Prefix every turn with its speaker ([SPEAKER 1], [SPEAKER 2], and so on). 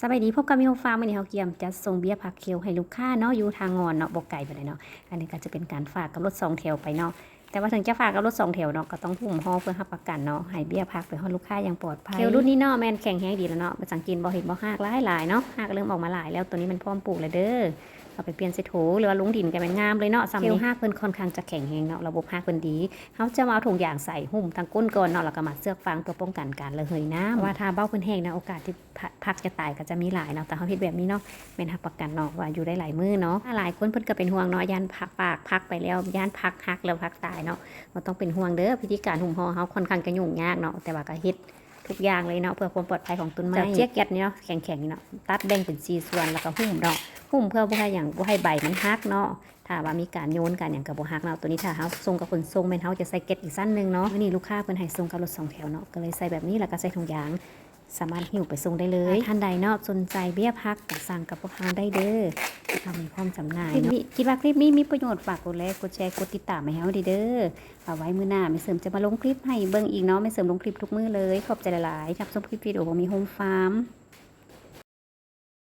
[SPEAKER 1] สบายดีพบกับมิวฟาร์มวันนี้เขาเกียมจะส่งเบี้ยผักเคียวให้ลูกค้าเนาะอยู่ทางงอนเนาะบอกไก่ไปเลยเนาะอันนี้ก็จะเป็นการฝากกับรถ2 แถวไปเนาะแต่ว่าถึงจะฝากกับรถ2 แถวเนาะก็ต้องหุ้มห่อเพื่อรับประกันเนาะให้เบี้ยผักไปให้ลูกค้าอย่างปลอดภัยเคียวรุ่นนี้เนาะแมนแข็งแรงดีแล้วเนาะภาษาอังกฤษบ่เห็นบ่หักหลายเนาะหักเริ่มออกมาหลายแล้วตัวนี้มันพร้อมปลูกเลยเด้อเอาไปเปลี่ยนใส่โถหรือว่าลุงดินกันเป็นงามเลยเนาะเคียวหักเพิ่นค่อนข้างจะแข็งแรงเนาะระบบหักเพิ่นดีเขาจะมาเอาถุงยางใส่หุ้มทางก้นก่อนเนาะแล้วก็มาเสือกฟางตัวป้องกันการระเหยน้ำว่าถ้าเบ้าเพิ่นแห้งนะโอกาสที่ผักจะตายก็จะมีหลายเนาะแต่เขาเฮ็ดแบบนี้เนาะเป็นหักประกันเนาะว่าอยู่ได้หลายมื้อเนาะหลายคนเพิ่นก็เป็นห่วงเนาะย่านพักไปแล้วย่านพักหักแล้วพักตายเนาะบ่ต้องเป็นห่วงเด้อพิธีการหุ้มห่อเฮาค่อนข้างจะยุ่งยากเนาะแต่ว่าก็เฮ็ดทุกอย่างเลยเนาะเพื่อความปลอดภัยของต้นไม้เจี๊ยกแก๊ดนี่เนาะแข็งๆนี่เนาะตัดแบ่งเป็น4 ส่วนแล้วก็หุ้มเนาะหุ้มเพื่อบ่ให้หยังบ่ให้ใบมันหักเนาะถ้าว่ามีการโยนกันอย่างกับบ่หักเนาะตัวนี้ถ้าเฮาส่งกับคนส่งแม่นเฮาจะใส่เก็ตอีกสั้นนึงเนาะมื้อนี้ลูกค้าเพิ่นให้ส่งกับรถ2 แถวเนาะก็เลยใส่แบบนี้แล้วก็ใส่ถุงยางสามารถหิ้วไปส่งได้เลยท่านใดเนาะสนใจเบี้ยพักก็สั่งกับพวกเราได้เด้อเรามีความจำหน่ายเนาะคิดว่าคลิปนี้มีประโยชน์ฝากกดไลค์กดแชร์กดติดตามให้เฮาดีเด้อเอาไว้มื้อหน้าแม่เสริมจะมาลงคลิปให้เบิ่งอีกเนาะแม่เสริมลงคลิปทุกมื้อเลยขอบใจหลายๆครับชมคลิปวิดีโอของมีโฮมฟาร์ม